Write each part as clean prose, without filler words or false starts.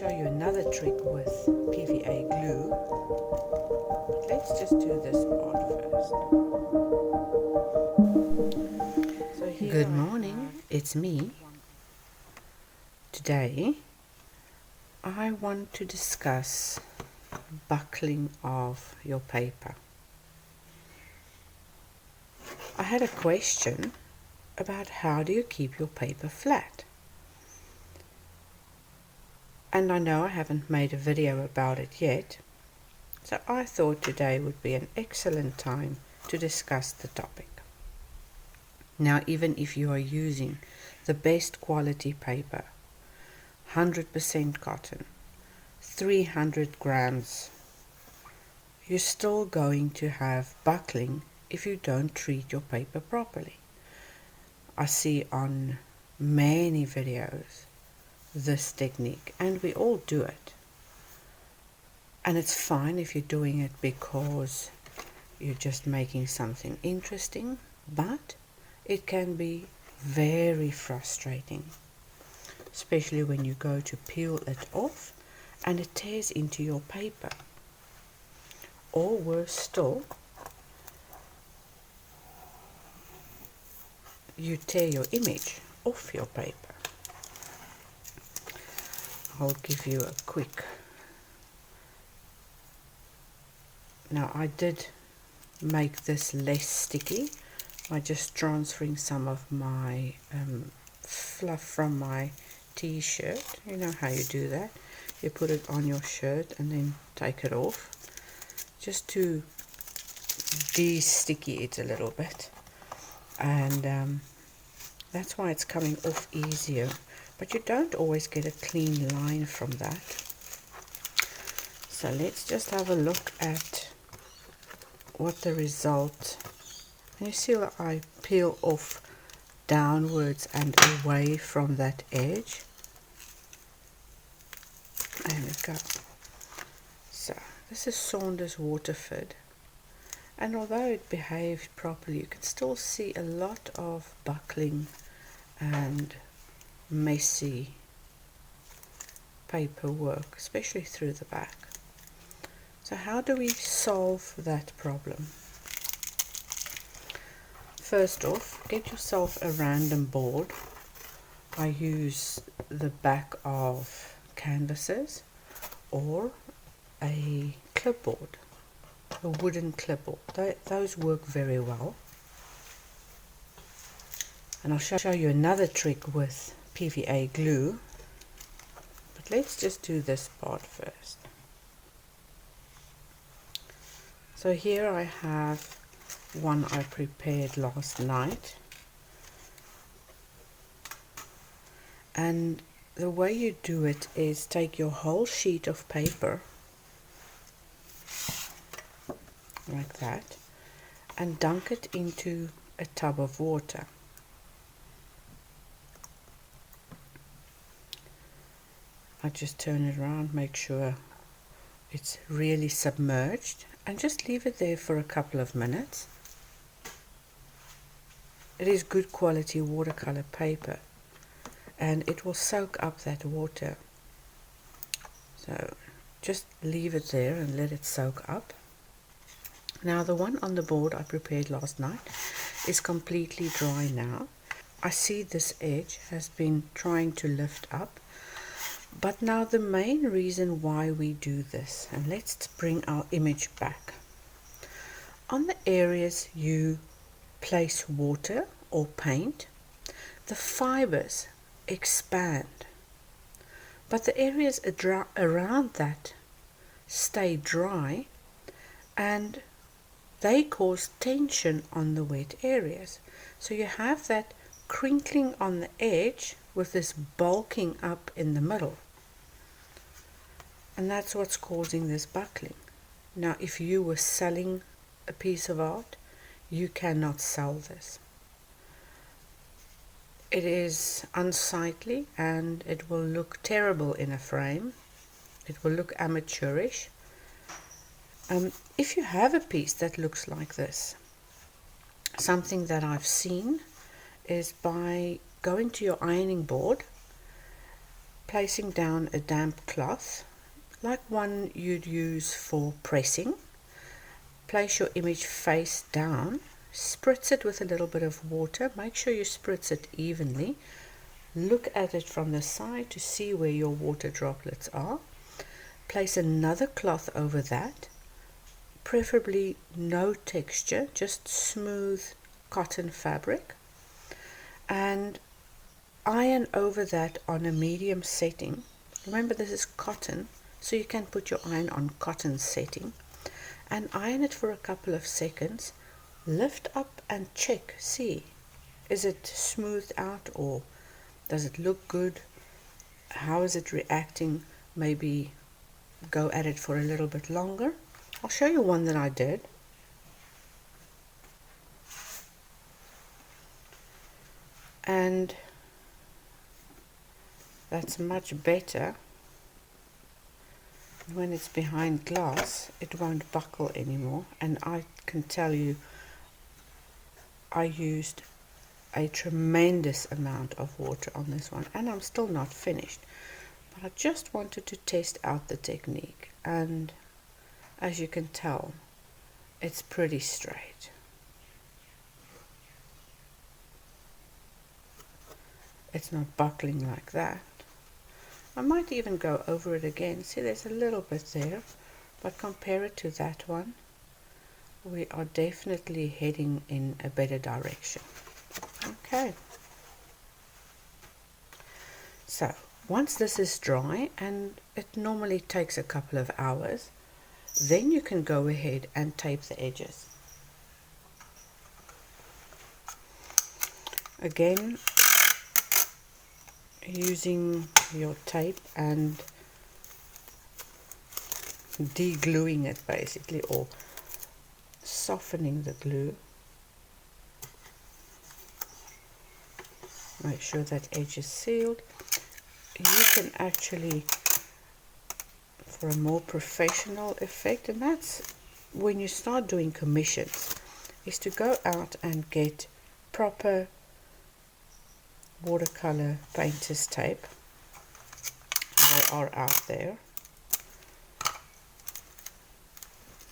show you another trick with PVA glue. Let's just do this part first. So Good morning, it's me. Today I want to discuss buckling of your paper. I had a question about how do you keep your paper flat? And I know I haven't made a video about it yet, so I thought today would be an excellent time to discuss the topic. Now, even if you are using the best quality paper, 100% cotton, 300 grams, you're still going to have buckling if you don't treat your paper properly. I see on many videos this technique, and we all do it. And it's fine if you're doing it because you're just making something interesting, but it can be very frustrating, especially when you go to peel it off and it tears into your paper. Or worse still, you tear your image off your paper. I'll give you a quick. Now, I did make this less sticky by just transferring some of my fluff from my t-shirt. You know how you do that. You put it on your shirt and then take it off, just to de-sticky it a little bit. And that's why it's coming off easier. But you don't always get a clean line from that. So let's just have a look at what the result. And you see that I peel off downwards and away from that edge. There we go. So this is Saunders Waterford, and although it behaved properly, you can still see a lot of buckling and messy paperwork, especially through the back. So how do we solve that problem? First off, get yourself a random board. I use the back of canvases or a clipboard, a wooden clipboard. Those work very well. And I'll show you another trick with PVA glue, but let's just do this part first. So here I have one I prepared last night, and the way you do it is take your whole sheet of paper like that and dunk it into a tub of water. I just turn it around, make sure it's really submerged, and just leave it there for a couple of minutes. It is good quality watercolor paper and it will soak up that water. So just leave it there and let it soak up. Now the one on the board I prepared last night is completely dry now. I see this edge has been trying to lift up. But now the main reason why we do this, and let's bring our image back. On the areas you place water or paint, the fibers expand. But the areas around that stay dry, and they cause tension on the wet areas. So you have that crinkling on the edge with this bulking up in the middle. And that's what's causing this buckling. Now, if you were selling a piece of art, you cannot sell this. It is unsightly and it will look terrible in a frame. It will look amateurish. If you have a piece that looks like this, something that I've seen is by going to your ironing board, placing down a damp cloth, like one you'd use for pressing. Place your image face down, spritz it with a little bit of water, make sure you spritz it evenly, look at it from the side to see where your water droplets are. Place another cloth over that, preferably no texture, just smooth cotton fabric, and iron over that on a medium setting. Remember, this is cotton, so you can put your iron on cotton setting, and iron it for a couple of seconds. Lift up and check, see, is it smoothed out, or does it look good? How is it reacting? Maybe go at it for a little bit longer. I'll show you one that I did. And that's much better. When it's behind glass, it won't buckle anymore, and I can tell you I used a tremendous amount of water on this one, and I'm still not finished, but I just wanted to test out the technique, and as you can tell, it's pretty straight. It's not buckling like that. I might even go over it again. See, there's a little bit there, but compare it to that one. We are definitely heading in a better direction. Okay. So, once this is dry, and it normally takes a couple of hours, then you can go ahead and tape the edges. Again, using your tape and de-gluing it basically, or softening the glue. Make sure that edge is sealed. You can actually, for a more professional effect, and that's when you start doing commissions, is to go out and get proper watercolor painter's tape. They are out there.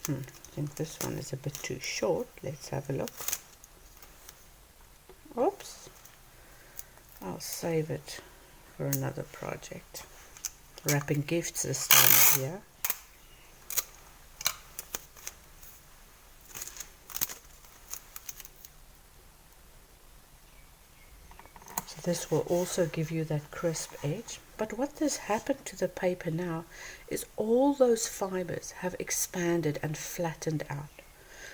I think this one is a bit too short. Let's have a look. Oops. I'll save it for another project. Wrapping gifts this time of year. This will also give you that crisp edge. But what has happened to the paper now is all those fibers have expanded and flattened out.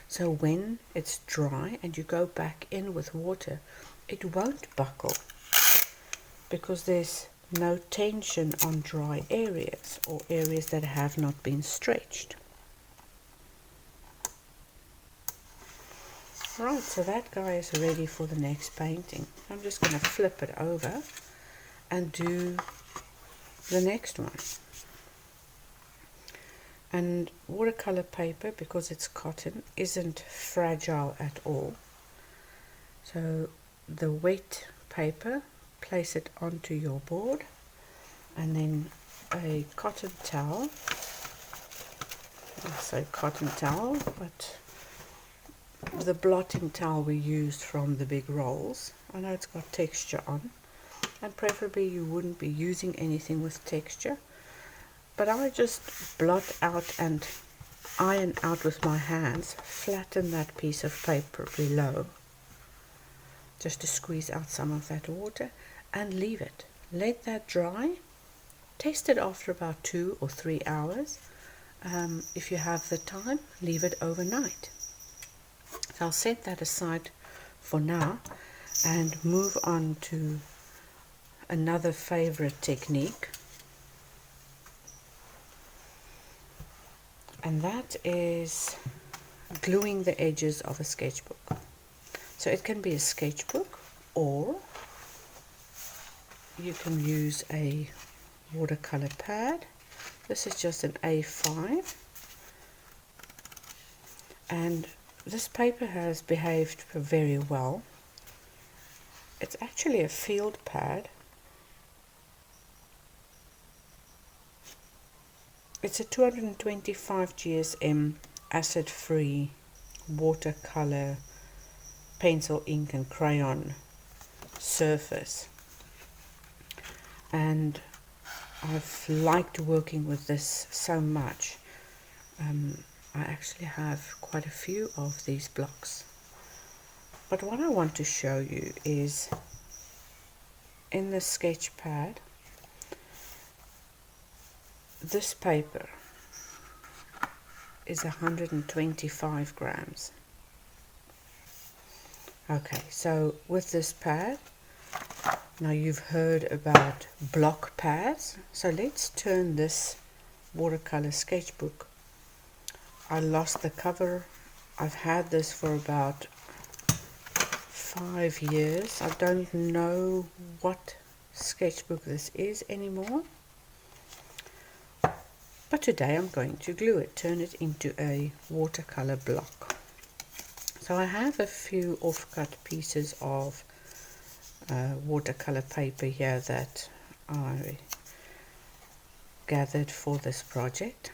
So when it's dry and you go back in with water, it won't buckle because there's no tension on dry areas or areas that have not been stretched. Right, so that guy is ready for the next painting. I'm just going to flip it over and do the next one. And watercolor paper, because it's cotton, isn't fragile at all. So the wet paper, place it onto your board, and then a cotton towel. I say cotton towel, but the blotting towel we used from the big rolls. I know it's got texture on, and preferably you wouldn't be using anything with texture, but I just blot out and iron out with my hands, flatten that piece of paper below just to squeeze out some of that water, and leave it. Let that dry. Test it after about 2 or 3 hours. If you have the time, leave it overnight. So I'll set that aside for now and move on to another favorite technique, and that is gluing the edges of a sketchbook. So it can be a sketchbook, or you can use a watercolor pad. This is just an A5, and this paper has behaved very well. It's actually a field pad, It's a 225 GSM acid-free watercolor pencil, ink and crayon surface, and I've liked working with this so much. I actually have quite a few of these blocks, but what I want to show you is in the sketch pad. This paper is 125 grams. Okay, so with this pad, now you've heard about block pads, so let's turn this watercolor sketchbook. I lost the cover. I've had this for about 5 years. I don't know what sketchbook this is anymore, but today I'm going to glue it, turn it into a watercolor block. So I have a few off-cut pieces of watercolor paper here that I gathered for this project,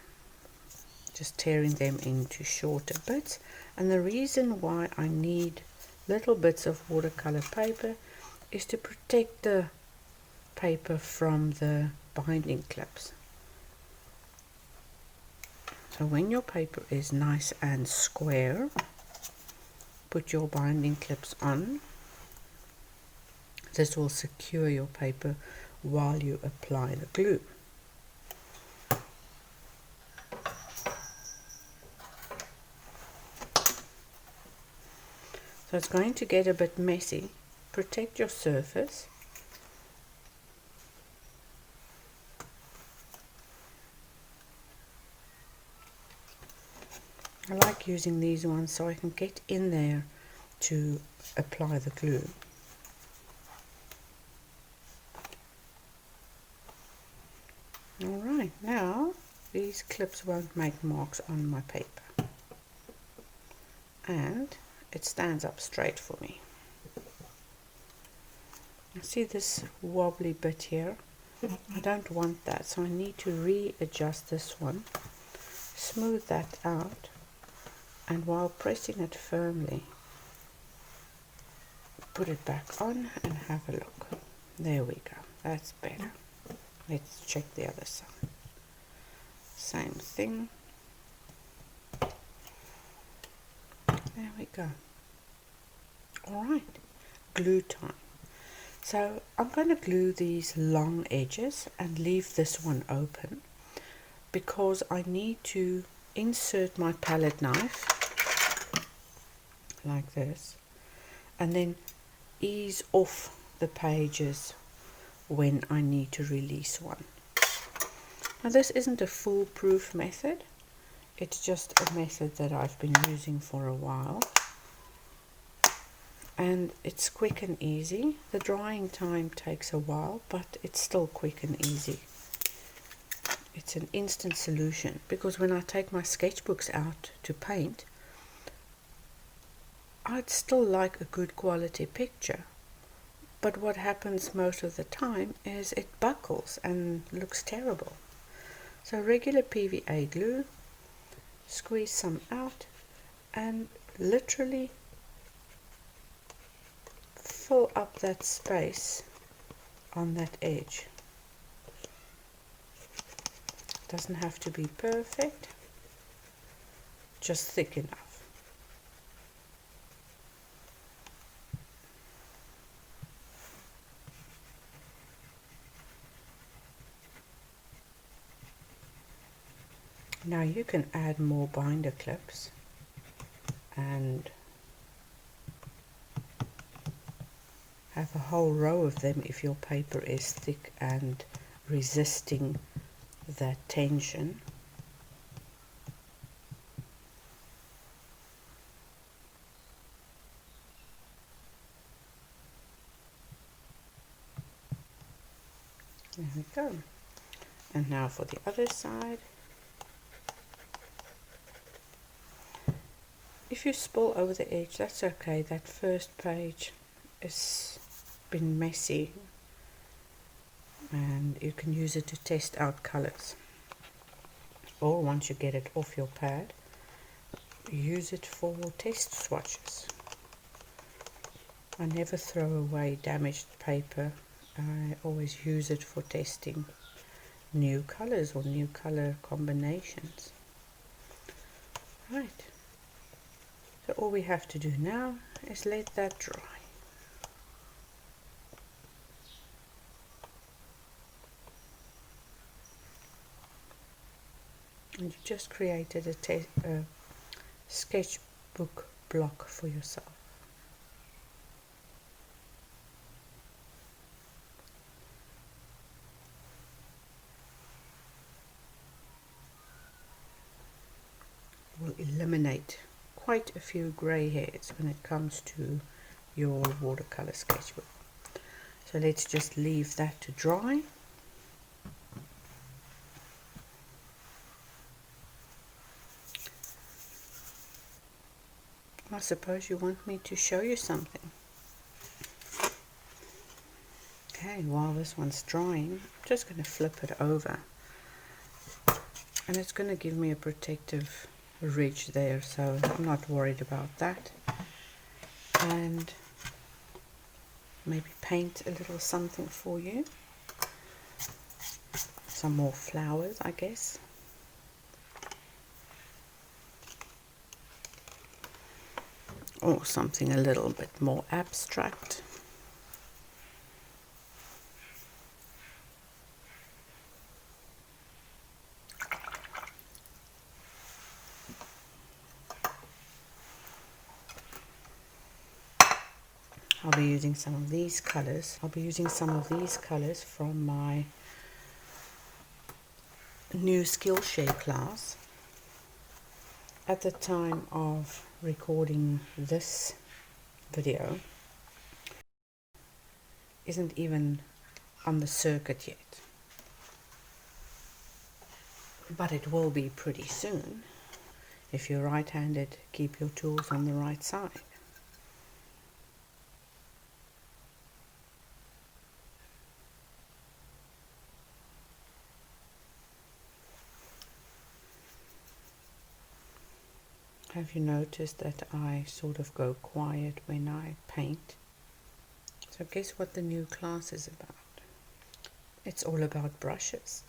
just tearing them into shorter bits. And the reason why I need little bits of watercolor paper is to protect the paper from the binding clips. So when your paper is nice and square, put your binding clips on. This will secure your paper while you apply the glue. So it's going to get a bit messy. Protect your surface. I like using these ones so I can get in there to apply the glue. Alright, now these clips won't make marks on my paper. And it stands up straight for me. See this wobbly bit here? I don't want that, so I need to readjust this one, smooth that out, and while pressing it firmly, put it back on and have a look. There we go, that's better. Let's check the other side. Same thing. There we go. Alright, glue time. So I'm going to glue these long edges and leave this one open because I need to insert my palette knife like this and then ease off the pages when I need to release one. Now this isn't a foolproof method, it's just a method that I've been using for a while, and it's quick and easy. The drying time takes a while, but it's still quick and easy. It's an instant solution because when I take my sketchbooks out to paint, I'd still like a good quality picture. But what happens most of the time is it buckles and looks terrible. So regular PVA glue, squeeze some out and literally fill up that space on that edge. Doesn't have to be perfect, just thick enough. Now you can add more binder clips and have a whole row of them if your paper is thick and resisting that tension. There we go. And now for the other side. If you spill over the edge, that's okay. That first page has been messy and you can use it to test out colors. or once you get it off your pad, use it for test swatches. I never throw away damaged paper. I always use it for testing new colors or new color combinations. Right, so all we have to do now is let that dry. And you just created a sketchbook block for yourself. Will eliminate quite a few grey hairs when it comes to your watercolor sketchbook. So let's just leave that to dry. I suppose you want me to show you something. Okay, while this one's drying, I'm just going to flip it over. And it's going to give me a protective ridge there, so I'm not worried about that. And maybe paint a little something for you. Some more flowers, I guess. Or something a little bit more abstract. I'll be using some of these colors. I'll be using some of these colors from my new Skillshare class. At the time of recording this video, isn't even on the circuit yet, but it will be pretty soon. If you're right-handed, keep your tools on the right side. Have you noticed that I sort of go quiet when I paint? So guess what the new class is about? It's all about brushes.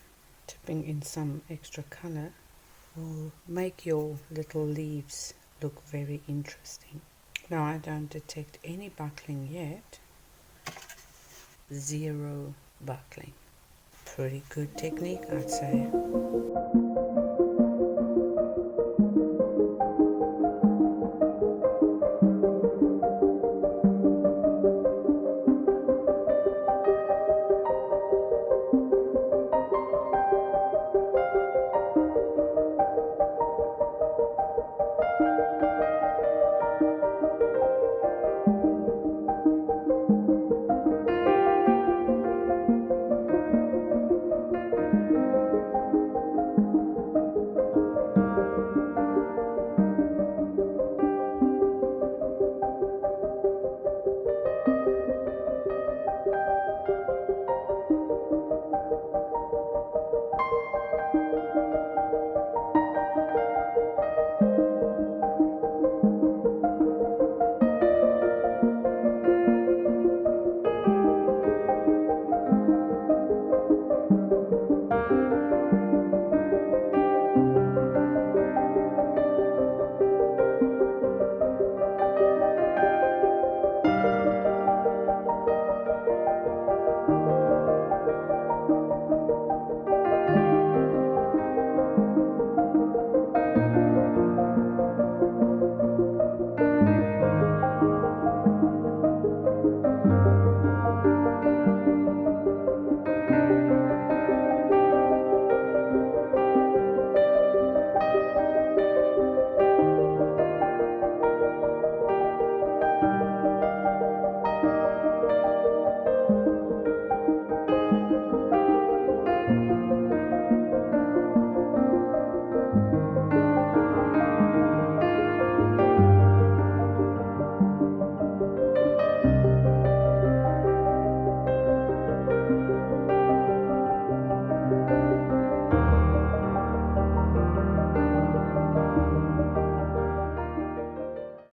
Tipping in some extra color will make your little leaves look very interesting. Now I don't detect any buckling yet. Zero buckling. Pretty good technique, I'd say.